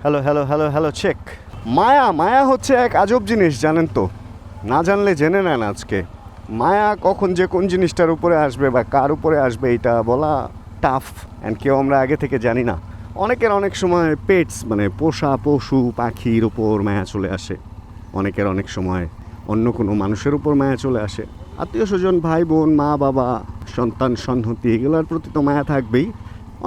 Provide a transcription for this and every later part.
Hello hello hello hello check. মায়া মায়া হচ্ছে এক আজব জিনিস, জানেন তো? না জানলে জেনে নেন আজকে। মায়া কখন যে কোন জিনিসটার উপরে আসবে বা কার উপরে আসবে এটা বলা টাফ, অ্যান্ড কেউ আমরা আগে থেকে জানি না। অনেকের অনেক সময় পেটস মানে পোষা পশু পাখির উপর মায়া চলে আসে, অনেকের অনেক সময় অন্য কোনো মানুষের উপর মায়া চলে আসে। আত্মীয় স্বজন, ভাই বোন, মা বাবা, সন্তান সন্ততি, এগুলোর প্রতি তো মায়া থাকবেই।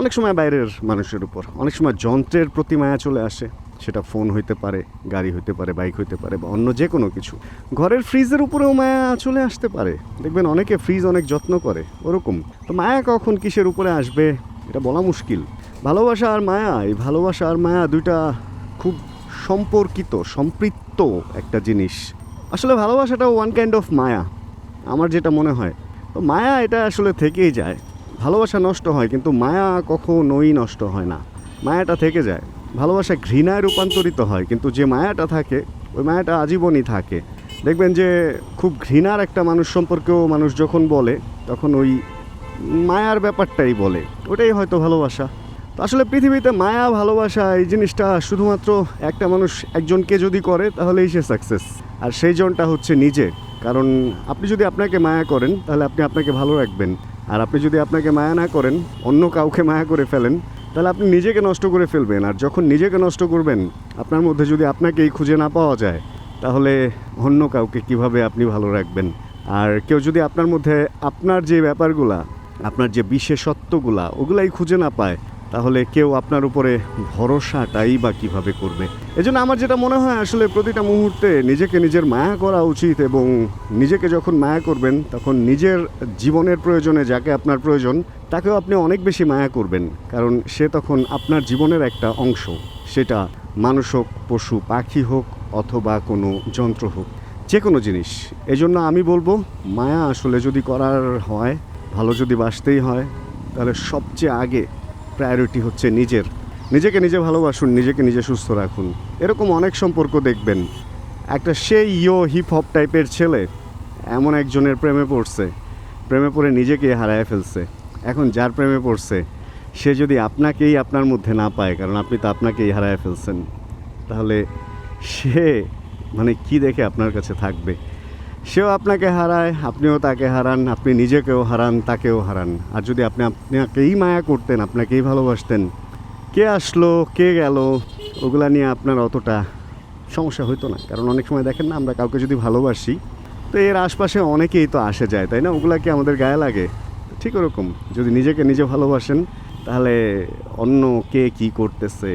অনেক সময় বাইরের মানুষের উপর, অনেক সময় যন্ত্রের প্রতি মায়া চলে আসে। সেটা ফোন হইতে পারে, গাড়ি হইতে পারে, বাইক হইতে পারে, বা অন্য যে কোনো কিছু। ঘরের ফ্রিজের উপরেও মায়া চলে আসতে পারে। দেখবেন অনেকে ফ্রিজ অনেক যত্ন করে, ওরকম। তো মায়া কখন কিসের উপরে আসবে এটা বলা মুশকিল। ভালোবাসা আর মায়া, এই ভালোবাসা আর মায়া দুইটা খুব সম্পর্কিত, সম্পৃক্ত একটা জিনিস। আসলে ভালোবাসাটাও ওয়ান কাইন্ড অফ মায়া, আমার যেটা মনে হয়। তো মায়া এটা আসলে থেকেই যায়। ভালোবাসা নষ্ট হয় কিন্তু মায়া কখনোই নষ্ট হয় না, মায়াটা থেকে যায়। ভালোবাসা ঘৃণায় রূপান্তরিত হয় কিন্তু যে মায়াটা থাকে ওই মায়াটা আজীবনই থাকে। দেখবেন যে খুব ঘৃণার একটা মানুষ সম্পর্কেও মানুষ যখন বলে তখন ওই মায়ার ব্যাপারটাই বলে, ওটাই হয়তো ভালোবাসা। তো আসলে পৃথিবীতে মায়া ভালোবাসা এই জিনিসটা শুধুমাত্র একটা মানুষ একজনকে যদি করে তাহলেই সে সাকসেস, আর সেই জনটা হচ্ছে নিজে। কারণ আপনি যদি আপনাকে মায়া করেন তাহলে আপনি আপনাকে ভালো রাখবেন, আর আপনি যদি আপনাকে মায়া না করেন, অন্য কাউকে মায়া করে ফেলেন, তাহলে আপনি নিজেকে নষ্ট করে ফেলবেন। আর যখন নিজেকে নষ্ট করবেন, আপনার মধ্যে যদি আপনাকেই খুঁজে না পাওয়া যায়, তাহলে অন্য কাউকে কিভাবে আপনি ভালো রাখবেন? আর কেউ যদি আপনার মধ্যে আপনার যে ব্যাপারগুলা, আপনার যে বিশেষত্বগুলা, ওগুলাই খুঁজে না পায়, তাহলে কেউ আপনার উপরে ভরসাটাই বা কীভাবে করবে? এজন্য আমার যেটা মনে হয়, আসলে প্রতিটা মুহূর্তে নিজেকে নিজের মায়া করা উচিত। এবং নিজেকে যখন মায়া করবেন তখন নিজের জীবনের প্রয়োজনে যাকে আপনার প্রয়োজন তাকেও আপনি অনেক বেশি মায়া করবেন, কারণ সে তখন আপনার জীবনের একটা অংশ। সেটা মানুষ হোক, পশু পাখি হোক, অথবা কোনো যন্ত্র হোক, যে কোনো জিনিস। এজন্য আমি বলবো, মায়া আসলে যদি করার হয়, ভালো যদি বাসতেই হয়, তাহলে সবচেয়ে আগে প্রায়োরিটি হচ্ছে নিজেকে নিজে ভালোবাসুন, নিজেকে নিজে সুস্থ রাখুন। এরকম অনেক সম্পর্ক দেখবেন, একটা সেই হিপ হপ টাইপের ছেলে এমন একজনের প্রেমে পড়ছে, প্রেমে পড়ে নিজেকে হারায় ফেলছে। এখন যার প্রেমে পড়ছে সে যদি আপনাকেই আপনার মধ্যে না পায়, কারণ আপনি তো আপনাকেই হারায় ফেলছেন, তাহলে সে মানে কি দেখে আপনার কাছে থাকবে? সেও আপনাকে হারায়, আপনিও তাকে হারান, আপনি নিজেকেও হারান, তাকেও হারান। আর যদি আপনি আপনাকেই মায়া করতেন, আপনাকেই ভালোবাসতেন, কে আসলো কে গেল ওগুলা নিয়ে আপনার অতটা সমস্যা হইতো না। কারণ অনেক সময় দেখেন না, আমরা কাউকে যদি ভালোবাসি তো এর আশপাশে অনেকেই তো আসে যায়, তাই না? ওগুলা কি আমাদের গায়ে লাগে? ঠিক ওরকম যদি নিজেকে নিজে ভালোবাসেন, তাহলে অন্য কে কী করতেছে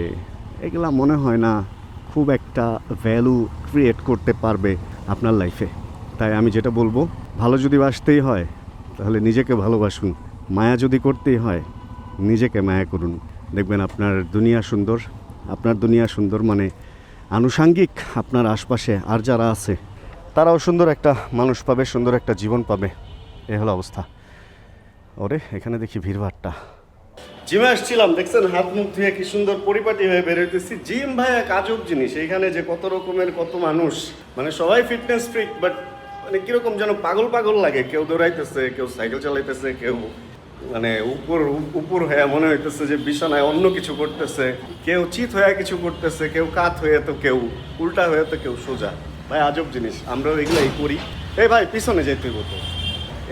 এগুলা মনে হয় না খুব একটা ভ্যালু ক্রিয়েট করতে পারবে আপনার লাইফে। তাই আমি যেটা বলবো, ভালো যদি বাসতেই হয় তাহলে নিজেকে ভালোবাসুন, মায়া যদি করতেই হয় নিজেকে মায়া করুন। দেখবেন আপনার দুনিয়া সুন্দর। আপনার দুনিয়া সুন্দর মানে আনুষাঙ্গিক আপনার আশপাশে আর যারা আছে তারাও সুন্দর একটা মানুষ পাবে, সুন্দর একটা জীবন পাবে। এ হলো অবস্থা। ওরে এখানে দেখি ভিড়ভাড়টা। জিমে আসছিলাম, দেখছেন হাত মুখ ধুয়ে কি সুন্দর পরিপাটি হয়ে বেরোতেছি। জিম ভাই এক আজব জিনিস, এইখানে যে কত রকমের কত মানুষ, মানে সবাই ফিটনেস ফ্রিক, বাট মানে কিরকম যেন পাগল পাগল লাগে। কেউ দৌড়াইতেছে, কেউ সাইকেল চালাইতেছে, কেউ মানে উপর হয়ে মনে হইতেছে যে বিছানায় অন্য কিছু করতেছে, কেউ চিত হয়ে কিছু করতেছে, কেউ কাত হয়ে, তো কেউ উল্টা হয়ে, তো কেউ সোজা। ভাই আজব জিনিস, আমরাও এগুলাই করি। এই ভাই পিছনে যেতে হতো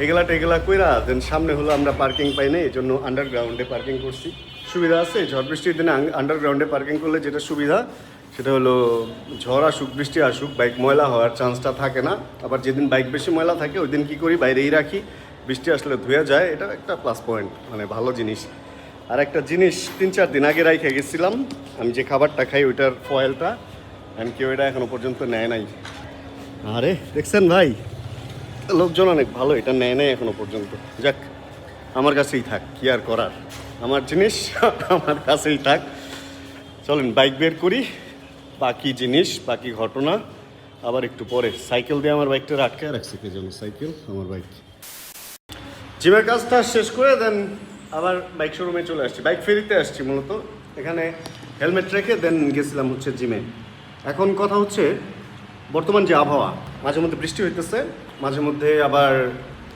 এগুলা কইরা দেন সামনে হলো আমরা পার্কিং পাই না, এই জন্য আন্ডারগ্রাউন্ডে পার্কিং করছি। সুবিধা আছে, ঝড় বৃষ্টির দিনে আন্ডারগ্রাউন্ডে পার্কিং করলে যেটা সুবিধা সেটা হলো ঝড় আসুক বৃষ্টি আসুক বাইক ময়লা হওয়ার চান্সটা থাকে না। আবার যেদিন বাইক বেশি ময়লা থাকে ওই দিন কী করি, বাইরেই রাখি, বৃষ্টি আসলে ধুয়ে যায়। এটা একটা প্লাস পয়েন্ট, মানে ভালো জিনিস। আর একটা জিনিস 3-4 দিন আগে রাইখে গেছিলাম, আমি যে খাবারটা খাই ওইটার ফয়েলটা, আমি কেউ এটা এখনও পর্যন্ত নেয় নাই। আরে দেখছেন ভাই, লোকজন অনেক ভালো, এটা নেয় নাই এখনো পর্যন্ত। যাক, আমার কাছেই থাক, কি আর করার, আমার জিনিস আমার কাছেই থাক। চলেন বাইক বের করি, বাকি জিনিস বাকি ঘটনা আবার একটু পরে। সাইকেল দিয়ে আমার বাইকটা আটকে রাখছে কে যেন, সাইকেল আমার বাইক। জিমের কাজটা শেষ করে দেন আবার বাইক শোরুমে চলে আসছি, বাইক ফেরিতে আসছি মূলত। এখানে হেলমেট রেখে দেন গেছিলাম হচ্ছে জিমে। এখন কথা হচ্ছে বর্তমান যে আবহাওয়া, মাঝে মধ্যে বৃষ্টি হইতেছে, মাঝে মধ্যে আবার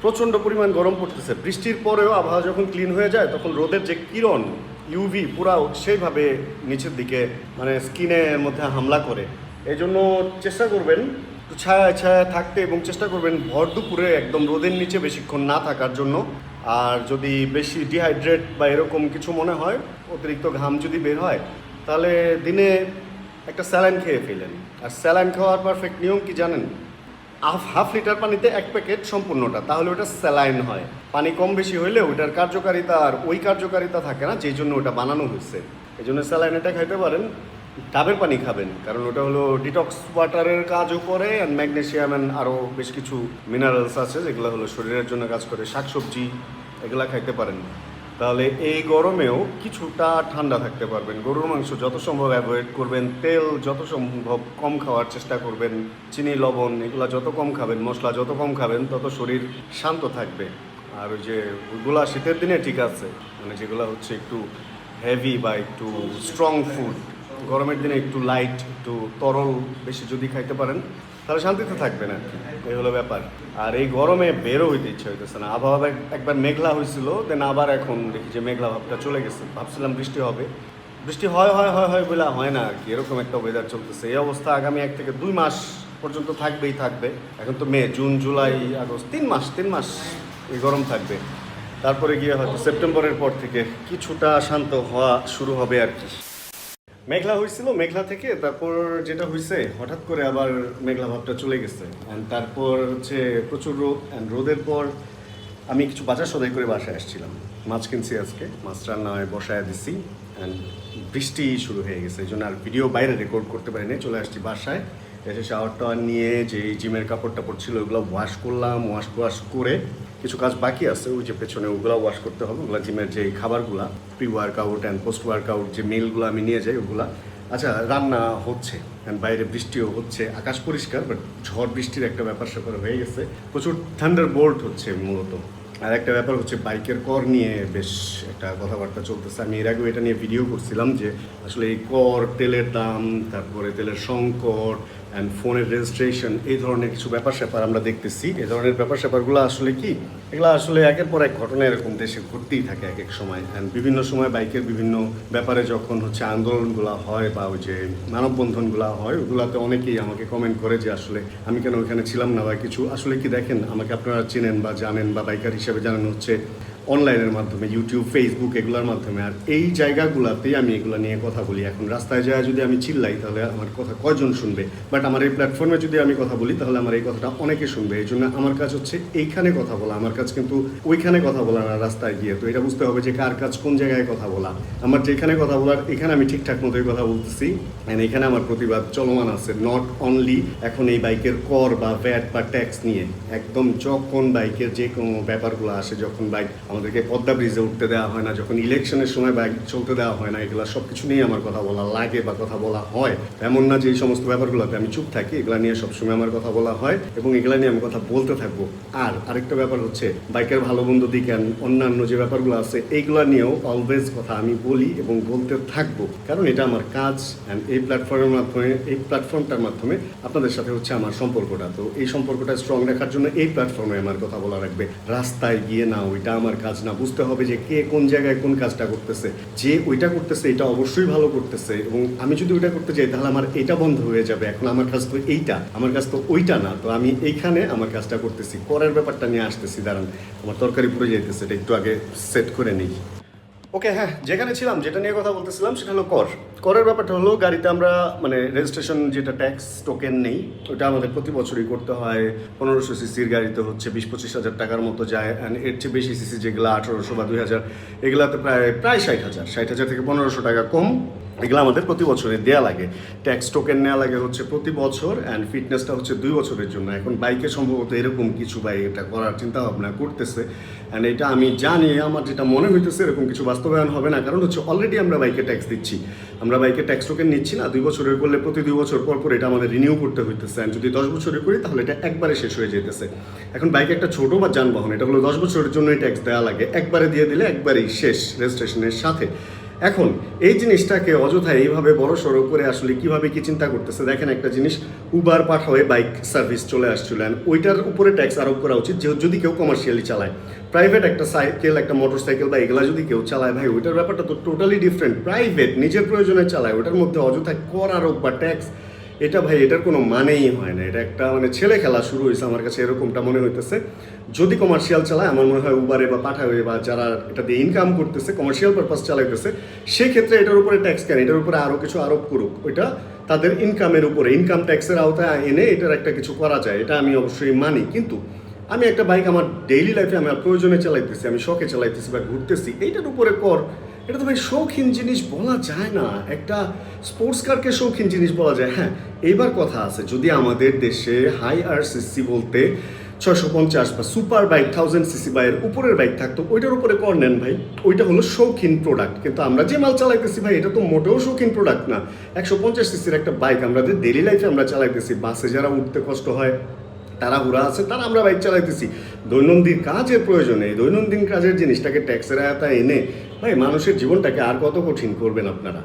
প্রচণ্ড পরিমাণ গরম পড়তেছে। বৃষ্টির পরেও আবহাওয়া যখন ক্লিন হয়ে যায় তখন রোদের যে কিরণ, ইউভি পুরা সেইভাবে নিচের দিকে মানে স্কিনের মধ্যে হামলা করে। এই জন্য চেষ্টা করবেন একটু ছায়া ছায়া থাকতে এবং চেষ্টা করবেন ভর দুপুরে একদম রোদের নিচে বেশিক্ষণ না থাকার জন্য। আর যদি বেশি ডিহাইড্রেট বা এরকম কিছু মনে হয়, অতিরিক্ত ঘাম যদি বের হয়, তাহলে দিনে একটা স্যালাইন খেয়ে ফেলেন। আর স্যালাইন খাওয়ার পারফেক্ট নিয়ম কি জানেন? হাফ লিটার পানিতে 1 প্যাকেট সম্পূর্ণটা, তাহলে ওটা স্যালাইন হয়। পানি কম বেশি হইলে ওটার কার্যকারিতা আর ওই কার্যকারিতা থাকে না, যেই জন্য ওটা বানানো হয়েছে। এই জন্য স্যালাইন এটা খাইতে পারেন। ডাবের পানি খাবেন, কারণ ওটা হলো ডিটক্স ওয়াটারের কাজও করে, অ্যান্ড ম্যাগনেসিয়াম অ্যান্ড আরও বেশ কিছু মিনারেলস আছে যেগুলো হলো শরীরের জন্য কাজ করে। শাকসবজি এগুলা খাইতে পারেন, তাহলে এই গরমেও কিছুটা ঠান্ডা থাকতে পারবেন। গরুর মাংস যত সম্ভব অ্যাভয়েড করবেন, তেল যত সম্ভব কম খাওয়ার চেষ্টা করবেন, চিনি লবণ এগুলো যত কম খাবেন, মশলা যত কম খাবেন, তত শরীর শান্ত থাকবে। আর ওই যে ওইগুলা শীতের দিনে ঠিক আছে, মানে যেগুলো হচ্ছে একটু হেভি বা একটু স্ট্রং ফুড, গরমের দিনে একটু লাইট, একটু তরল বেশি যদি খাইতে পারেন, তাহলে শান্তিতে থাকবেন আর কি। এই হলো ব্যাপার। আর এই গরমে বেরো হইতে ইচ্ছে হইতেছে না। আবহাওয়া একবার মেঘলা হয়েছিল, দেন আবার এখন দেখি যে মেঘলা ভাবটা চলে গেছে। ভাবছিলাম বৃষ্টি হবে, বৃষ্টি হয় হয় হয় হয় বলে হয় না আর কি। এরকম একটা ওয়েদার চলতেছে। এই অবস্থা আগামী 1 থেকে 2 মাস পর্যন্ত থাকবেই থাকবে। এখন তো মে, জুন, জুলাই, আগস্ট, 3 মাস এই গরম থাকবে। তারপরে গিয়ে হয়তো সেপ্টেম্বরের পর থেকে কিছুটা শান্ত হওয়া শুরু হবে আর কি। মেঘলা হয়েছিল, মেঘলা থেকে তারপর যেটা হয়েছে হঠাৎ করে আবার মেঘলা ভাবটা চলে গেছে। অ্যান্ড তারপর হচ্ছে প্রচুর রোদ। অ্যান্ড রোদের পর আমি কিছু বাজার সদাই করে বাসায় আসছিলাম। মাছ কিনছি আজকে, মাছ রান্নায় বসায় দিছি। অ্যান্ড বৃষ্টি শুরু হয়ে গেছে, এই জন্য আর ভিডিও বাইরে রেকর্ড করতে পারিনি। চলে আসছি বাসায়, এসে শাওয়ার টাওয়ার নিয়ে যে জিমের কাপড় টাপড় ছিল ওগুলো ওয়াশ করলাম। ওয়াশ করে কিছু কাজ বাকি আছে, ওই যে পেছনে ওগুলো ওয়াশ করতে হবে। ওগুলো জিমের যে খাবারগুলো, pre workout and post workout যে মিলগুলো আমি নিয়ে যাই ওগুলা। আচ্ছা, রান্না হচ্ছে, অ্যান্ড বাইরে বৃষ্টিও হচ্ছে, আকাশ পরিষ্কার, বাট ঝড় বৃষ্টির একটা ব্যাপার স্যাপার হয়ে গেছে। প্রচুর থান্ডার বোল্ট হচ্ছে মূলত। আর একটা ব্যাপার হচ্ছে বাইকের কর নিয়ে বেশ একটা কথাবার্তা চলতেছে। আমি এর আগেও এটা নিয়ে ভিডিও করছিলাম যে আসলে এই কর, তেলের দাম, তারপরে তেলের সংকট অ্যান্ড ফোনের রেজিস্ট্রেশন, এই ধরনের কিছু ব্যাপার স্যাপার আমরা দেখতেছি। এই ধরনের ব্যাপার স্যাপারগুলো আসলে কি, এগুলো আসলে একের পর এক ঘটনা এরকম দেশে ঘটতেই থাকে এক এক সময়। অ্যান্ড বিভিন্ন সময় বাইকের বিভিন্ন ব্যাপারে যখন হচ্ছে আন্দোলনগুলো হয় বা ওই যে মানববন্ধনগুলো হয়, ওগুলোতে অনেকেই আমাকে কমেন্ট করে যে আসলে আমি কেন ওইখানে ছিলাম না বা কিছু। আসলে কি দেখেন, আমাকে আপনারা চেনেন বা জানেন বা বাইকার হিসেবে জানেন হচ্ছে অনলাইনের মাধ্যমে, ইউটিউব, ফেসবুক এগুলোর মাধ্যমে। আর এই জায়গাগুলোতেই আমি এগুলো নিয়ে কথা বলি। এখন রাস্তায় যায় যদি আমি চিল্লাই তাহলে আমার কথা কয়জন শুনবে, বাট আমার এই প্ল্যাটফর্মে যদি আমি কথা বলি তাহলে আমার এই কথাটা অনেকে শুনবে। এই জন্য আমার কাজ হচ্ছে এইখানে কথা বলা, আমার কাজ কিন্তু ওইখানে কথা বলা না রাস্তায় গিয়ে। তো এটা বুঝতে হবে যে কার কাজ কোন জায়গায় কথা বলা। আমার যেখানে কথা বলার এখানে আমি ঠিকঠাক মতোই কথা বলতেছি, অ্যান্ড এখানে আমার প্রতিবাদ চলমান আছে। নট অনলি এখন এই বাইকের কর বা ভ্যাট বা ট্যাক্স নিয়ে, একদম যখন বাইকের যে কোনো ব্যাপারগুলো আসে, যখন বাইক আমাদেরকে পদ্মা ব্রিজে উঠতে দেওয়া হয় না, যখন ইলেকশনের সময় বাইক চলতে দেওয়া হয় না, এগুলো সব কিছু নিয়ে আমার কথা বলা লাগে বা কথা বলা হয়। এমন না যে এই সমস্ত ব্যাপারগুলোতে আমি চুপ থাকি, এগুলো নিয়ে সবসময় আমার কথা বলা হয় এবং এগুলো নিয়ে আমি কথা বলতে থাকবো। আর আরেকটা ব্যাপার হচ্ছে বাইকের ভালো মন্দ দিক অন্যান্য যে ব্যাপারগুলো আছে এইগুলো নিয়েও অলওয়েজ কথা আমি বলি এবং বলতে থাকবো, কারণ এটা আমার কাজ। অ্যান্ড এই প্ল্যাটফর্মের মাধ্যমে, এই প্ল্যাটফর্মটার মাধ্যমে আপনাদের সাথে হচ্ছে আমার সম্পর্কটা। তো এই সম্পর্কটা স্ট্রং রাখার জন্য এই প্ল্যাটফর্মে আমার কথা বলা রাখবে, রাস্তায় গিয়ে না। ওইটা আমার কাজ না। বুঝতে হবে যে কে কোন জায়গায় কোন কাজটা করতেছে। যে ওইটা করতেছে এটা অবশ্যই ভালো করতেছে, এবং আমি যদি ওইটা করতে যাই তাহলে আমার এটা বন্ধ হয়ে যাবে। এখন আমার কাজ তো এইটা, আমার কাজ তো ওইটা না। তো আমি এইখানে আমার কাজটা করতেছি। করের ব্যাপারটা নিয়ে আসতেছি, দাঁড়ান আমার তরকারি পুড়ে যাইতেছে, এটা একটু আগে সেট করে নিই। ওকে, হ্যাঁ, যেখানে ছিলাম, যেটা নিয়ে কথা বলতেছিলাম সেটা হলো করের ব্যাপারটা হলো গাড়িতে আমরা মানে রেজিস্ট্রেশন যেটা ট্যাক্স টোকেন নেই, ওটা আমাদের প্রতি বছরই করতে হয়। 1500 সিসির গাড়িতে হচ্ছে 20-25 হাজার টাকার মতো যায়। অ্যান্ড এর চেয়ে বেশি সিসি যেগুলো 1800 বা 2000, এগুলাতে প্রায় 60,000 থেকে 1500 টাকা কম। এগুলো আমাদের প্রতি বছরে দেওয়া লাগে। ট্যাক্স টোকেন নেওয়া লাগে হচ্ছে প্রতি বছর, অ্যান্ড ফিটনেসটা হচ্ছে 2 বছরের জন্য। এখন বাইকে সম্ভবত এরকম কিছু বাইক এটা করার চিন্তা ভাবনা করতেছে। অ্যান্ড এটা আমি জানি, আমার যেটা মনে হইতেছে এরকম কিছু বাস্তবায়ন হবে না, কারণ হচ্ছে অলরেডি আমরা বাইকে ট্যাক্স দিচ্ছি। আমরা বাইকে ট্যাক্স টোকেন নিচ্ছি না, 2 বছরের করলে প্রতি 2 বছর পর এটা আমাদের রিনিউ করতে হইতেছে। অ্যান্ড যদি 10 বছরের করি তাহলে এটা একবারে শেষ হয়ে যেতেছে। এখন বাইক একটা ছোটো বা যানবাহন, এটা হলো 10 বছরের জন্যই ট্যাক্স দেওয়া লাগে। একবারে দিয়ে দিলে একবারেই শেষ রেজিস্ট্রেশনের সাথে। এখন এই জিনিসটাকে অযথা এইভাবে বড় সড়ো করে আসলে কিভাবে কি চিন্তা করতেছে দেখেন একটা জিনিস উবার পাঠাওয়ে বাইক সার্ভিস চলে আসছিল and ওইটার উপরে ট্যাক্স আরোপ করা উচিত যে যদি কেউ কমার্শিয়ালি চালায় প্রাইভেট একটা সাইকেল একটা মোটর সাইকেল বা এগুলা যদি কেউ চালায় ভাই ওইটার ব্যাপারটা তো টোটালি ডিফারেন্ট প্রাইভেট নিজের প্রয়োজনে চালায় ওটার মধ্যে অযথা কর আরোপ বা ট্যাক্স এটা ভাই এটার কোনো মানেই হয় না এটা একটা মানে ছেলে খেলা শুরু হয়েছে আমার কাছে এরকমটা মনে হইতেছে যদি কমার্শিয়াল চালায় আমার মনে হয় উবারে বা পাঠাবে বা যারা এটা দিয়ে ইনকাম করতেছে কমার্শিয়াল পারপাস চালাইতেছে সেক্ষেত্রে এটার উপরে ট্যাক্স কেন এটার উপরে আরও কিছু আরোপ করুক ওইটা তাদের ইনকামের উপরে ইনকাম ট্যাক্সের আওতায় এনে এটার একটা কিছু করা যায় এটা আমি অবশ্যই মানি কিন্তু আমি একটা বাইক আমার ডেইলি লাইফে আমার প্রয়োজনে চালাইতেছি আমি শখে চালাইতেছি বা ঘুরতেছি এইটার উপরে কর এটা তো ভাই শৌখিন জিনিস বলা যায় না একটা স্পোর্টস কারকে শৌখিন জিনিস বলা যায় হ্যাঁ এইবার কথা আছে যদি আমাদের দেশে হাই আরসিসি বলতে 650 বা সুপার বাইক 1000 সিসি বা এর উপরের বাইক থাকতো ওইটার উপরে কর নেন ভাই ওইটা হলো শৌখিন প্রোডাক্ট কিন্তু আমরা যে মাল চালাইতেছি ভাই এটা তো মোটেও শৌখিন প্রোডাক্ট না 150 সিসির একটা বাইক আমাদের ডেইলি লাইফে আমরা চালাইতেছি বাসে যারা উঠতে কষ্ট হয় তারা হুরা আছে তারা আমরা বাইক চালাইতেছি দৈনন্দিন কাজের প্রয়োজনে দৈনন্দিন কাজের জিনিসটাকে ট্যাক্সের আয়তায় এনে ভাই মানুষের জীবনটাকে আর কত কঠিন করবেন আপনারা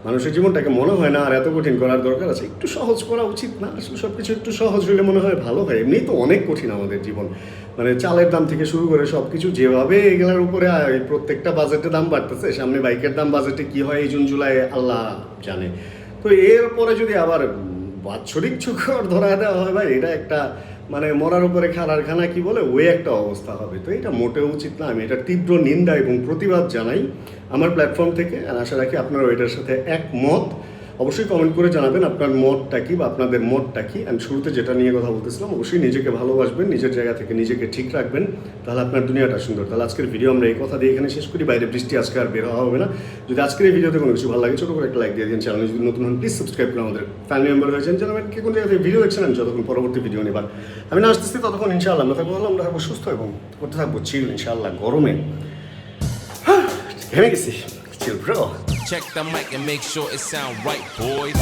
মানুষের জীবনটাকে মনে হয় না আর এত কঠিন করার দরকার আছে একটু সহজ করা উচিত না আসলে সব কিছু একটু সহজ হলে মনে হয় ভালো হয় এমনিই তো অনেক কঠিন আমাদের জীবন মানে চালের দাম থেকে শুরু করে সব কিছু যেভাবে এগুলোর উপরে প্রত্যেকটা বাজেটে দাম বাড়তেছে সামনে বাইকের দাম বাজেটে কী হয় এই জুন জুলাই আল্লাহ জানে তো এরপরে যদি আবার বাৎসরিক চোখর ধরা দেওয়া হয় ভাই এটা একটা মানে মরার উপরে খালার খানা কি বলে ওই একটা অবস্থা হবে তো এটা মোটেও উচিত না আমি এটার তীব্র নিন্দা এবং প্রতিবাদ জানাই আমার প্ল্যাটফর্ম থেকে আর আশা রাখি আপনারা এটার সাথে একমত অবশ্যই কমেন্ট করে জানাবেন আপনার মতটা কি বা আপনাদের মতটা কি আমি শুরুতে যেটা নিয়ে কথা বলতেছিলাম অবশ্যই নিজেকে ভালোবাসবেন নিজের জায়গা থেকে নিজেকে ঠিক রাখবেন তাহলে আপনার দুনিয়াটা সুন্দর তাহলে আজকের ভিডিও আমরা এই কথা দিয়ে এখানে শেষ করি বাইরে বৃষ্টি আজকে আর বের হওয়া হবে না যদি আজকের এই ভিডিওতে কোনো কিছু ভালো লাগে ছোটো করে একটা লাইক দিয়ে দিন চ্যানেলে যদি নতুন হন প্লিজ সাবস্ক্রাইব করে আমাদের ফ্যামিলি মেম্বার হয়েছেন জানাবেন কে কোন জায়গা থেকে ভিডিও দেখছেন আমি যতক্ষণ পরবর্তী ভিডিও নেবার আমি না আসতেছি ততক্ষণ ইনশাআল্লাহ আমরা থাকবো আমরা থাকবো সুস্থ এবং করতে থাকবো চিল ইনশাআল্লাহ গরমে ঘেমে গেছি chill bro Check the mic and make sure it sound right, boys.